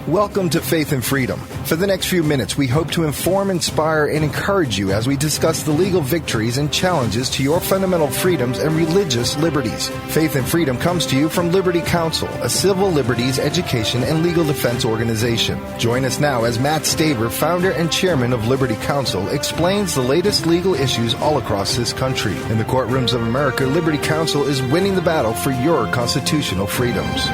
Welcome to Faith and Freedom. For the next few minutes, we hope to inform, inspire, and encourage you as we discuss the legal victories and challenges to your fundamental freedoms and religious liberties. Faith and Freedom comes to you from Liberty Counsel, a civil liberties, education, and legal defense organization. Join us now as Matt Staver, founder and chairman of Liberty Counsel, explains the latest legal issues all across this country. In the courtrooms of America, Liberty Counsel is winning the battle for your constitutional freedoms.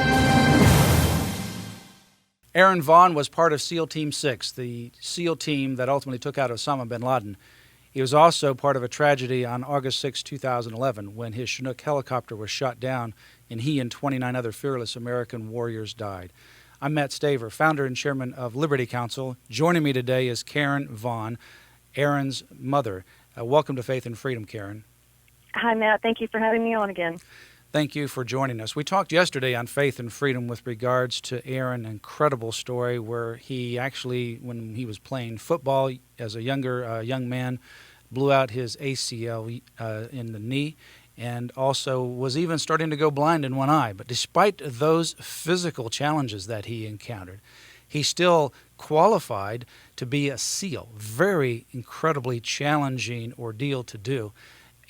Aaron Vaughn was part of SEAL Team 6, the SEAL team that ultimately took out Osama bin Laden. He was also part of a tragedy on August 6, 2011, when his Chinook helicopter was shot down and he and 29 other fearless American warriors died. I'm Matt Staver, founder and chairman of Liberty Counsel. Joining me today is Karen Vaughn, Aaron's mother. Welcome to Faith and Freedom, Karen. Hi, Matt. Thank you for having me on again. Thank you for joining us. We talked yesterday on Faith and Freedom with regards to Aaron, an incredible story where he actually, when he was playing football as a young man, blew out his ACL in the knee and also was even starting to go blind in one eye. But despite those physical challenges that he encountered, he still qualified to be a SEAL. Very incredibly challenging ordeal to do.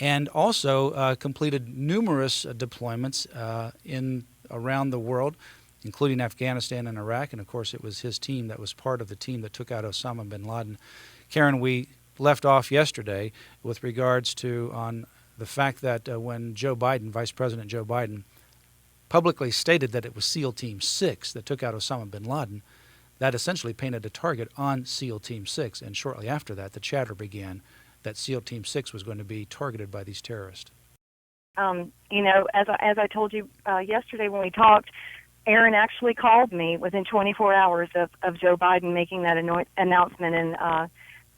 And also completed numerous deployments around the world, including Afghanistan and Iraq. And, of course, it was his team that was part of the team that took out Osama bin Laden. Karen, we left off yesterday with regards to on the fact that when Joe Biden, Vice President Joe Biden, publicly stated that it was SEAL Team 6 that took out Osama bin Laden, that essentially painted a target on SEAL Team 6. And shortly after that, the chatter began that SEAL Team 6 was going to be targeted by these terrorists. As I told you yesterday when we talked, Aaron actually called me within 24 hours of Joe Biden making that announcement and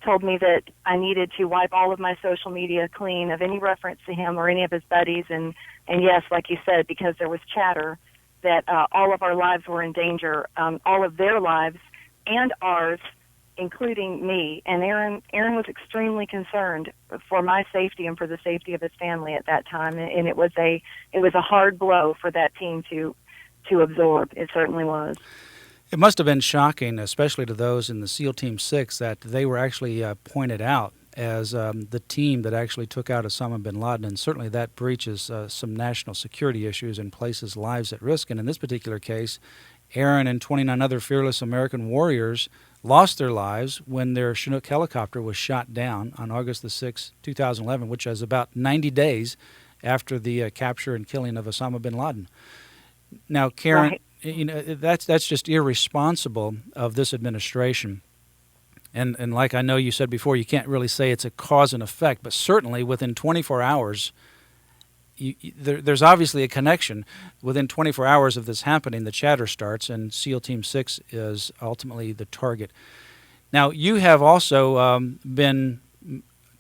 told me that I needed to wipe all of my social media clean of any reference to him or any of his buddies. And yes, like you said, because there was chatter that all of our lives were in danger, all of their lives and ours, including me. And Aaron was extremely concerned for my safety and for the safety of his family at that time. And it was a hard blow for that team to absorb. It certainly was. It must have been shocking, especially to those in the SEAL Team 6, that they were actually pointed out as the team that actually took out Osama bin Laden. And certainly that breaches some national security issues and places lives at risk. And in this particular case, Aaron and 29 other fearless American warriors lost their lives when their Chinook helicopter was shot down on August the 6th, 2011, which was about 90 days after the capture and killing of Osama bin Laden. Now, Karen, right. That's just irresponsible of this administration. And like I know you said before, you can't really say it's a cause and effect, but certainly within 24 hours, there's obviously a connection. Within 24 hours of this happening, the chatter starts, and SEAL Team 6 is ultimately the target. Now, you have also been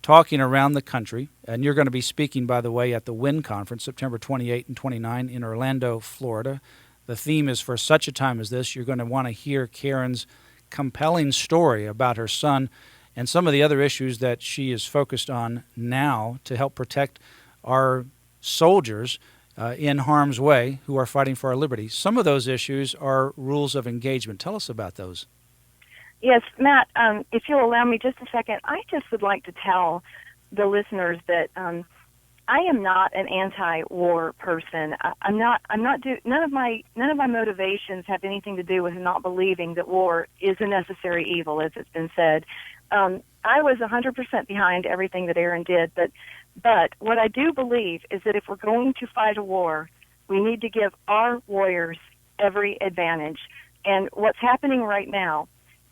talking around the country, and you're going to be speaking, by the way, at the WIN Conference, September 28 and 29 in Orlando, Florida. The theme is for such a time as this. You're going to want to hear Karen's compelling story about her son and some of the other issues that she is focused on now to help protect our soldiers in harm's way who are fighting for our liberty. Some of those issues are rules of engagement. Tell us about those. Yes, Matt, if you'll allow me just a second, I just would like to tell the listeners that I am not an anti-war person. None of my motivations have anything to do with not believing that war is a necessary evil, as it's been said. I was 100% behind everything that Aaron did, but what I do believe is that if we're going to fight a war, we need to give our warriors every advantage. And what's happening right now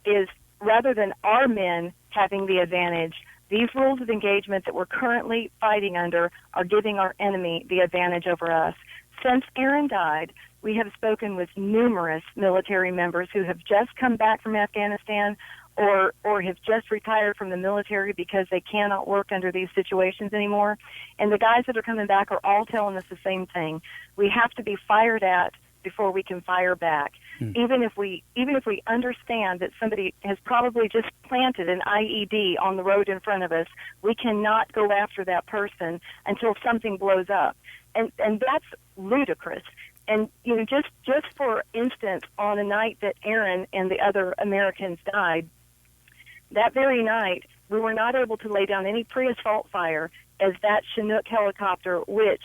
is rather than our men having the advantage, these rules of engagement that we're currently fighting under are giving our enemy the advantage over us. Since Aaron died, we have spoken with numerous military members who have just come back from Afghanistan or have just retired from the military because they cannot work under these situations anymore. And the guys that are coming back are all telling us the same thing. We have to be fired at before we can fire back. Even if we understand that somebody has probably just planted an IED on the road in front of us, we cannot go after that person until something blows up. And that's ludicrous. And just for instance, on the night that Aaron and the other Americans died, that very night we were not able to lay down any pre-assault fire as that Chinook helicopter, which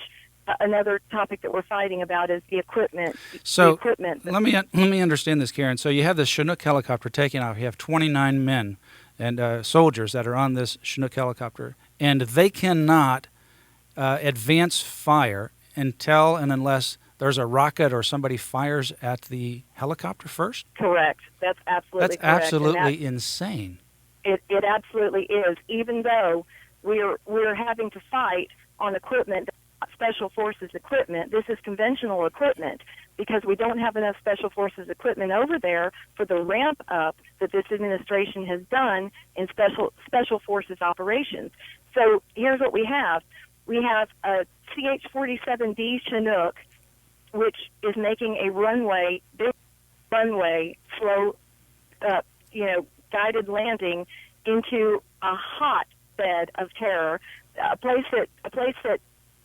another topic that we're fighting about is the equipment. So the equipment. let me understand this, Karen. So you have this Chinook helicopter taking off. You have 29 men and soldiers that are on this Chinook helicopter, and they cannot advance fire until and unless there's a rocket or somebody fires at the helicopter first? Correct. That's absolutely correct. That's absolutely insane. It absolutely is. Even though we're having to fight on equipment, special forces equipment, this is conventional equipment because we don't have enough special forces equipment over there for the ramp up that this administration has done in special forces operations. So here's what we have. We have a CH-47D Chinook, which is making a big runway, slow, guided landing into a hotbed of terror, a place that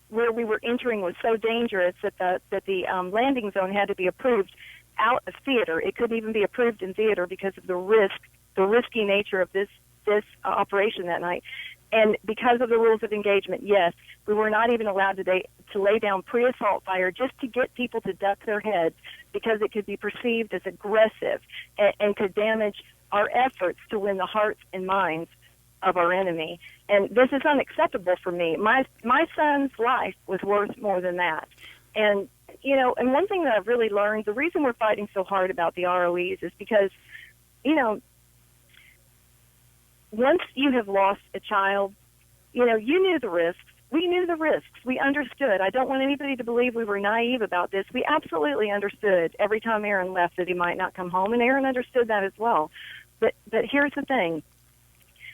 where we were entering was so dangerous that the landing zone had to be approved out of theater. It couldn't even be approved in theater because of the risky nature of this operation that night. And because of the rules of engagement, yes, we were not even allowed to lay down pre-assault fire just to get people to duck their heads because it could be perceived as aggressive and could damage our efforts to win the hearts and minds of our enemy. And this is unacceptable for me. My son's life was worth more than that. And, and one thing that I've really learned, the reason we're fighting so hard about the ROEs is because, once you have lost a child, you knew the risks. We knew the risks. We understood. I don't want anybody to believe we were naive about this. We absolutely understood every time Aaron left that he might not come home, and Aaron understood that as well. But here's the thing.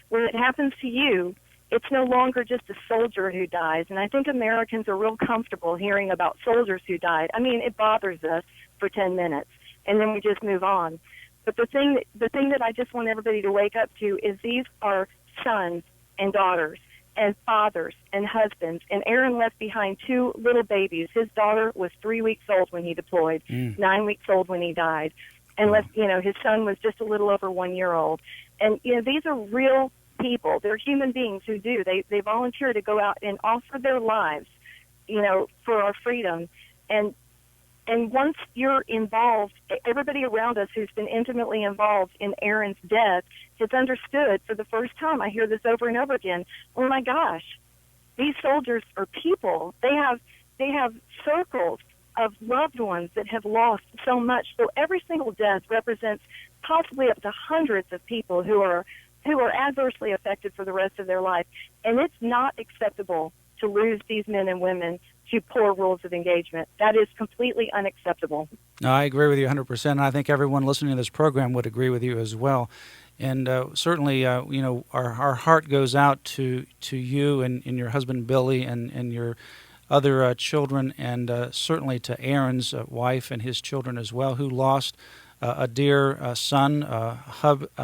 When it happens to you, it's no longer just a soldier who dies, and I think Americans are real comfortable hearing about soldiers who died. I mean, it bothers us for 10 minutes, and then we just move on. But the thing that I just want everybody to wake up to is these are sons and daughters and fathers and husbands. And Aaron left behind 2 little babies. His daughter was 3 weeks old when he deployed, 9 weeks old when he died. And his son was just a little over 1 year old. And, these are real people. They're human beings who do. They volunteer to go out and offer their lives, for our freedom. And once you're involved, everybody around us who's been intimately involved in Aaron's death has understood for the first time. I hear this over and over again. Oh my gosh, these soldiers are people. They have circles of loved ones that have lost so much. So every single death represents possibly up to hundreds of people who are adversely affected for the rest of their life. And it's not acceptable to lose these men and women to poor rules of engagement. That is completely unacceptable. No, I agree with you 100%, and I think everyone listening to this program would agree with you as well. And certainly, our heart goes out to you and your husband Billy and your other children, and certainly to Aaron's wife and his children as well, who lost a dear son, a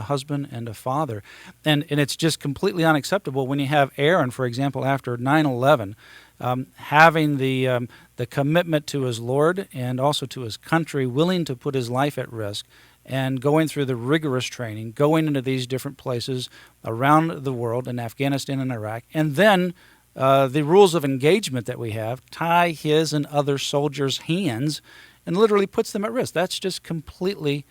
husband, and a father. And it's just completely unacceptable when you have Aaron, for example, after 9/11, having the commitment to his Lord and also to his country, willing to put his life at risk, and going through the rigorous training, going into these different places around the world in Afghanistan and Iraq, and then the rules of engagement that we have tie his and other soldiers' hands and literally puts them at risk. That's just completely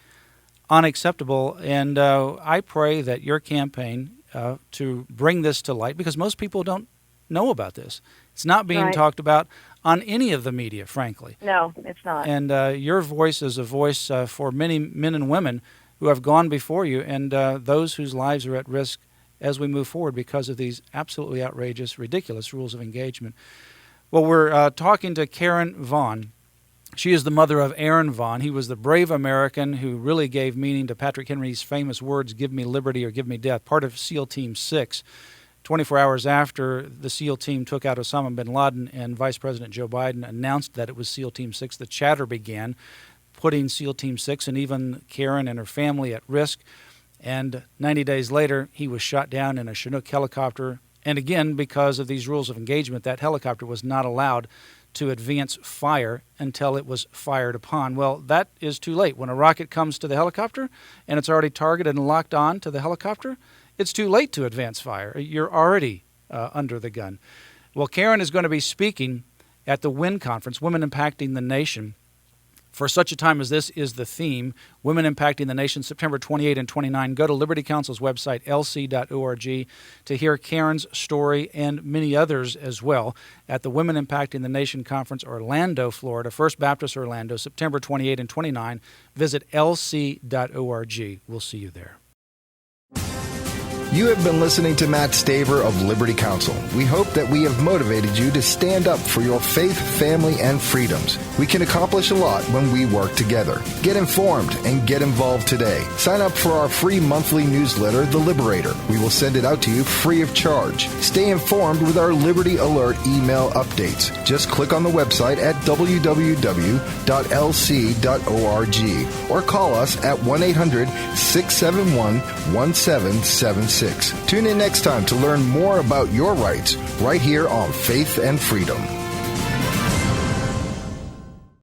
unacceptable. And I pray that your campaign to bring this to light, because most people don't know about this. It's not being talked about on any of the media, frankly. No, it's not. And your voice is a voice for many men and women who have gone before you, and those whose lives are at risk as we move forward because of these absolutely outrageous, ridiculous rules of engagement. Well, we're talking to Karen Vaughn. She is the mother of Aaron Vaughn. He was the brave American who really gave meaning to Patrick Henry's famous words, "Give me liberty or give me death," part of SEAL Team 6. 24 hours after the SEAL team took out Osama bin Laden and Vice President Joe Biden announced that it was SEAL Team 6, the chatter began, putting SEAL Team 6 and even Karen and her family at risk. And 90 days later, he was shot down in a Chinook helicopter. And again, because of these rules of engagement, that helicopter was not allowed to advance fire until it was fired upon. Well, that is too late. When a rocket comes to the helicopter and it's already targeted and locked on to the helicopter, it's too late to advance fire. You're already under the gun. Well, Karen is going to be speaking at the WIN conference, Women Impacting the Nation. For such a time as this is the theme, Women Impacting the Nation, September 28 and 29. Go to Liberty Counsel's website, lc.org, to hear Karen's story and many others as well at the Women Impacting the Nation Conference, Orlando, Florida, First Baptist Orlando, September 28 and 29. Visit lc.org. We'll see you there. You have been listening to Matt Staver of Liberty Counsel. We hope that we have motivated you to stand up for your faith, family, and freedoms. We can accomplish a lot when we work together. Get informed and get involved today. Sign up for our free monthly newsletter, The Liberator. We will send it out to you free of charge. Stay informed with our Liberty Alert email updates. Just click on the website at www.lc.org or call us at 1-800-671-1776. Tune in next time to learn more about your rights right here on Faith and Freedom.